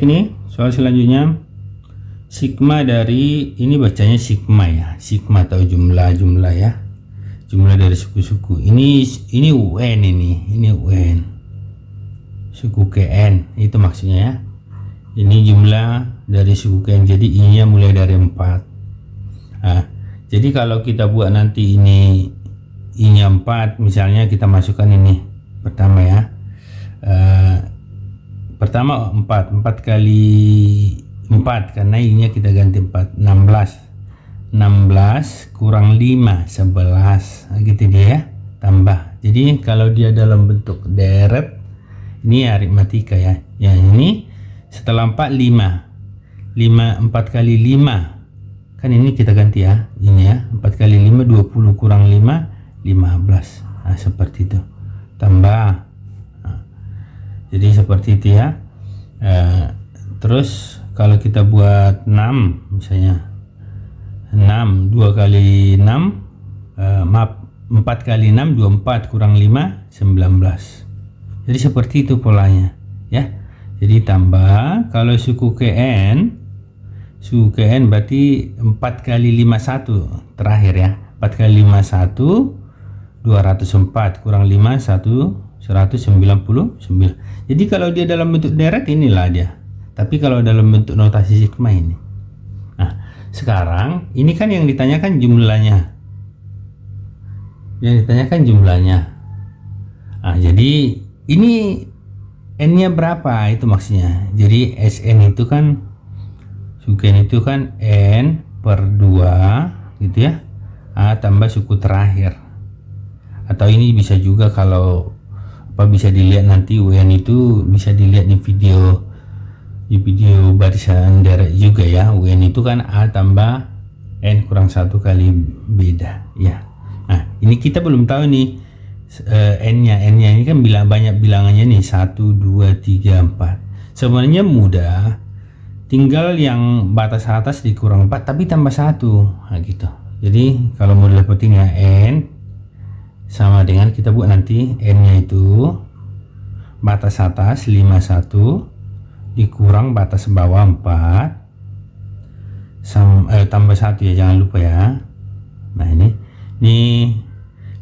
ini soal selanjutnya. Sigma dari ini bacanya sigma ya, sigma atau jumlah ya, jumlah dari suku-suku. Ini UN, ini UN suku KN itu maksudnya ya. Ini jumlah dari suku KN, jadi I nya mulai dari 4. Nah, jadi kalau kita buat nanti ini I nya 4, misalnya kita masukkan ini pertama ya, pertama 4 kali 4 karena I nya kita ganti 4, 16 kurang 5 11, gitu dia ya, tambah. Jadi kalau dia dalam bentuk deret ini aritmatika ya, ini setelah 4 5 4 kali 5 kan ini kita ganti ya, ini ya 4 kali 5 20 kurang 5 15. Nah, seperti itu tambah. Nah, jadi seperti itu ya. Terus kalau kita buat 6 misalnya 6 2 kali 6 4 kali 6 24 kurang 5 19. Jadi seperti itu polanya ya. Jadi tambah, kalau suku KN berarti 4 kali 51 terakhir ya, 4 kali 51 204 kurang 5 199. Jadi kalau dia dalam bentuk deret inilah dia, tapi kalau dalam bentuk notasi sigma ini. Nah sekarang ini kan yang ditanyakan jumlahnya, nah jadi ini N nya berapa itu maksudnya. Jadi SN itu kan suku N itu kan N per 2 gitu ya, tambah suku terakhir. Atau ini bisa juga kalau bisa dilihat nanti UN itu bisa dilihat di video barisan deret juga ya. UN itu kan A tambah N kurang 1 kali beda ya. Nah ini kita belum tahu nih N nya ini kan banyak bilangannya nih, 1 2 3 4. Sebenarnya mudah, tinggal yang batas atas dikurang 4 tapi tambah 1. Nah gitu. Jadi kalau mau dapetin ya N sama dengan kita buat nanti N nya itu batas atas 51 dikurang batas bawah 4 tambah 1 ya, jangan lupa ya. Nah ini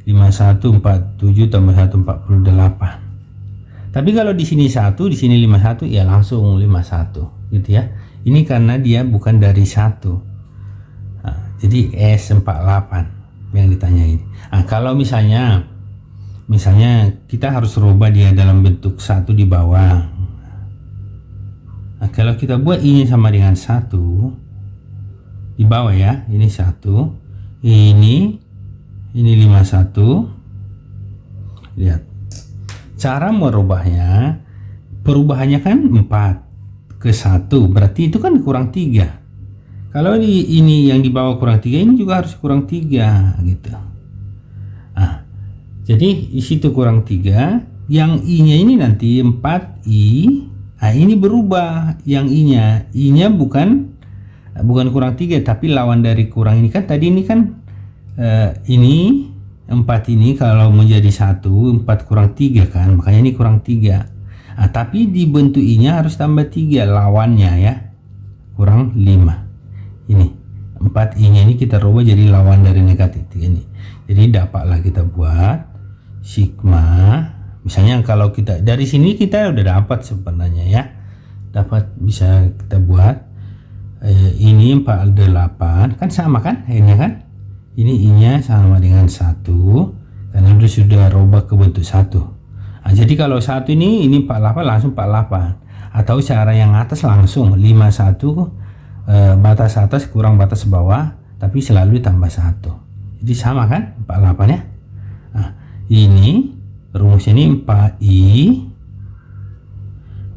5147 tambah 1 48. Tapi kalau di sini 1 di sini 51 ya langsung 51 gitu ya. Ini karena dia bukan dari 1. Nah, jadi S48 yang ditanyain. Nah, kalau misalnya kita harus rubah dia dalam bentuk 1 di bawah. Nah, kalau kita buat ini sama dengan 1 di bawah ya, ini 1, ini 51. Lihat cara merubahnya, perubahannya kan 4 ke 1 berarti itu kan kurang 3. Kalau ini yang di bawah kurang 3, ini juga harus kurang 3 gitu. Nah, jadi di situ kurang 3, yang I nya ini nanti 4I. Nah, ini berubah, yang I nya bukan kurang 3 tapi lawan dari kurang ini kan. Tadi ini kan ini 4 ini kalau menjadi 1 4 kurang 3 kan, makanya ini kurang 3. Nah, tapi di bentuk I nya harus tambah 3 lawannya ya, kurang 5. Ini 4I nya ini kita rubah jadi lawan dari negatif 3 ini. Jadi dapatlah kita buat sigma. Misalnya kalau kita dari sini kita udah dapat sebenarnya ya, bisa kita buat ini 48 kan sama kan N nya kan, ini I nya sama dengan 1 karena sudah rubah ke bentuk 1. Nah, jadi kalau 1 ini 48 langsung 48, atau cara yang atas langsung 51 batas atas kurang batas bawah tapi selalu tambah 1. Jadi sama kan 48 ya. Nah, ini rumusnya ini 4I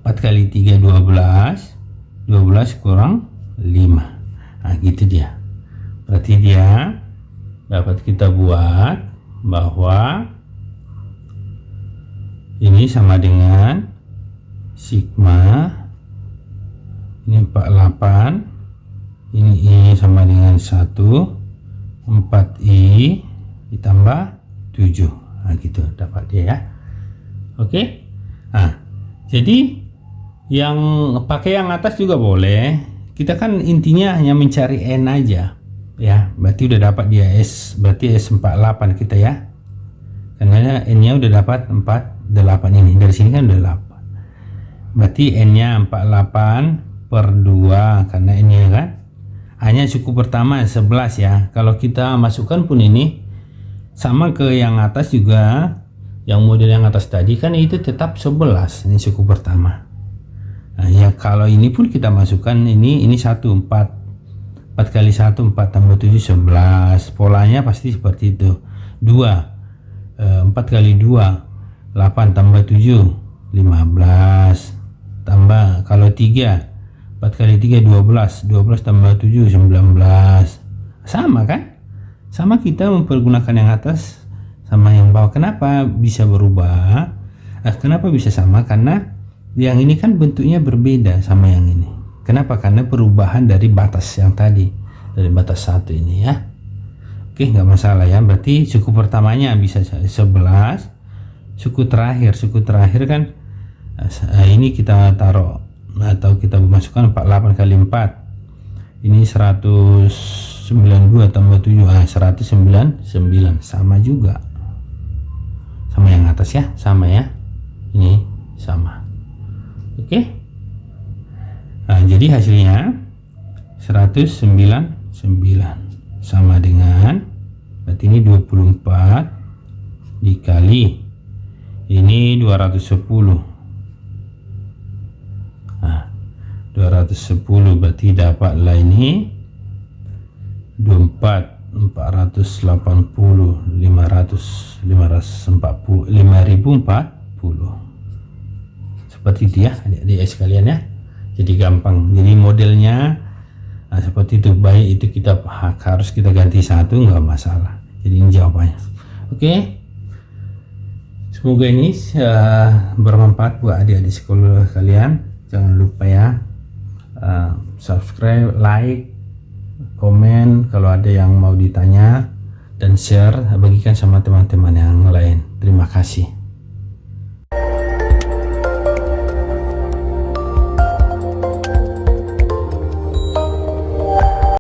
4 kali 3 12 kurang 5. Nah gitu dia. Berarti dia dapat kita buat bahwa ini sama dengan sigma ini 48, ini sama dengan 1 4I ditambah 7. Nah gitu dapat dia ya. Oke. Nah jadi Yang pakai yang atas juga boleh. Kita kan intinya hanya mencari N aja ya. Berarti udah dapat dia S, berarti S48 kita ya. Karena N nya udah dapat 48 ini. Dari sini kan udah 8. Berarti N nya 48 per 2 karena N nya kan. Hanya suku pertama 11 ya. Kalau kita masukkan pun ini sama ke yang atas juga, yang model yang atas tadi kan itu tetap 11 ini suku pertama. Nah ya kalau ini pun kita masukkan ini 1 4 kali 1 4 tambah 7 11, polanya pasti seperti itu. 2 4 kali 2 8 tambah 7 15, tambah kalau 3 4 kali 3 12 tambah 7 19, sama kan, sama kita mempergunakan yang atas sama yang bawah. Kenapa bisa berubah? Kenapa bisa sama? Karena yang ini kan bentuknya berbeda sama yang ini. Kenapa? Karena perubahan dari batas yang tadi, dari batas 1 ini ya. Oke, nggak masalah ya. Berarti suku pertamanya bisa 11, suku terakhir kan ini kita taruh atau kita masukkan 48 kali 4 ini 192 tambah 7 199, sama juga sama yang atas ya, sama ya, ini sama. Oke. Nah, jadi hasilnya 199 sama dengan, berarti ini 24 dikali ini 210. Nah, 210 berarti dapatlah ini 24 480 500 540 5040. Seperti itu ya adik-adik sekalian ya. Jadi gampang. Jadi modelnya seperti itu. Baik itu kita harus kita ganti satu nggak masalah. Jadi ini jawabannya. Oke. Semoga ini bermanfaat buat adik-adik sekolah kalian. Jangan lupa ya subscribe, like, komen kalau ada yang mau ditanya, dan share, bagikan sama teman-teman yang lain. Terima kasih.